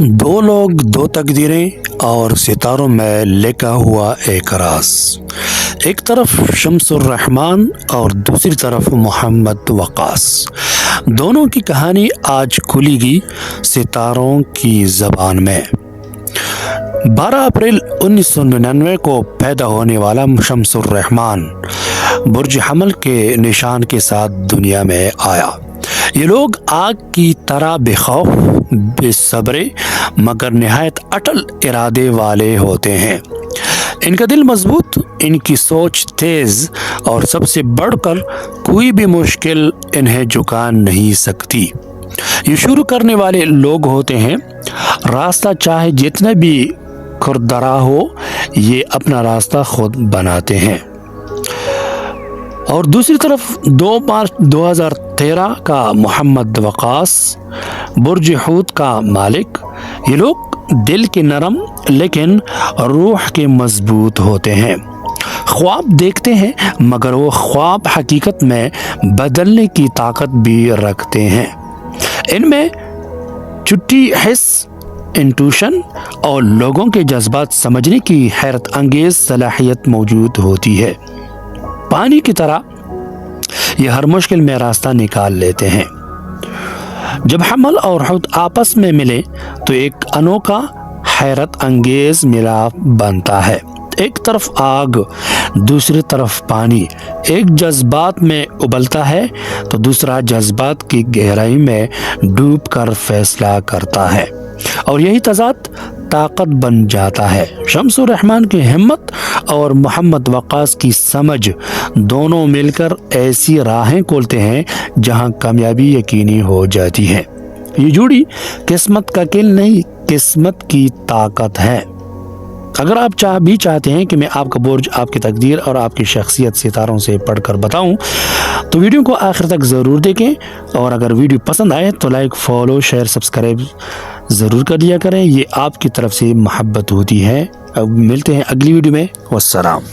दो लोग, दो तकदीरें और सितारों में लिखा हुआ एक राज। एक तरफ शम्सुर रहमान और दूसरी तरफ मोहम्मद वकास। दोनों की कहानी आज खुलेगी सितारों की ज़बान में। 12 अप्रैल 1999 को पैदा होने वाला शम्सुर रहमान बुर्ज हमल के निशान के साथ दुनिया में आया। ये लोग आग की तरह बेखौफ, बेसब्रे मगर निहायत अटल इरादे वाले होते हैं। इनका दिल मजबूत, इनकी सोच तेज और सबसे बढ़कर कोई भी मुश्किल इन्हें झुका नहीं सकती। ये शुरू करने वाले लोग होते हैं, रास्ता चाहे जितना भी खुरदरा हो, ये अपना रास्ता खुद बनाते हैं। और दूसरी तरफ 2 मार्च 2013 का मोहम्मद वकास, बुर्ज हूद का मालिक। ये लोग दिल के नरम लेकिन रूह के मजबूत होते हैं। ख्वाब देखते हैं मगर वो ख्वाब हकीकत में बदलने की ताकत भी रखते हैं। इनमें छुट्टी हिस्स, इंट्यूशन और लोगों के जज्बात समझने की हैरत अंगेज सलाहियत मौजूद होती है। पानी की तरह ये हर मुश्किल में रास्ता निकाल लेते हैं। जब हमल और हूद आपस में मिले तो एक अनोखा हैरत अंगेज मिलाप बनता है। एक तरफ आग, दूसरी तरफ पानी। एक जज्बात में उबलता है तो दूसरा जज्बात की गहराई में डूब कर फैसला करता है और यही तजाद ताकत बन जाता है। शम्सुर रहमान की हिम्मत और मोहम्मद वकास की समझ दोनों मिलकर ऐसी राहें खोलते हैं जहां कामयाबी यकीनी हो जाती है। ये जोड़ी किस्मत का खेल नहीं, किस्मत की ताकत है। अगर आप चाहते हैं कि मैं आपका बुर्ज, आपकी तकदीर और आपकी शख्सियत सितारों से पढ़कर बताऊं तो वीडियो को आखिर तक ज़रूर देखें। और अगर वीडियो पसंद आए तो लाइक, फॉलो, शेयर, सब्सक्राइब ज़रूर कर लिया करें। ये आपकी तरफ से मोहब्बत होती है। अब मिलते हैं अगली वीडियो में। वस्सलाम।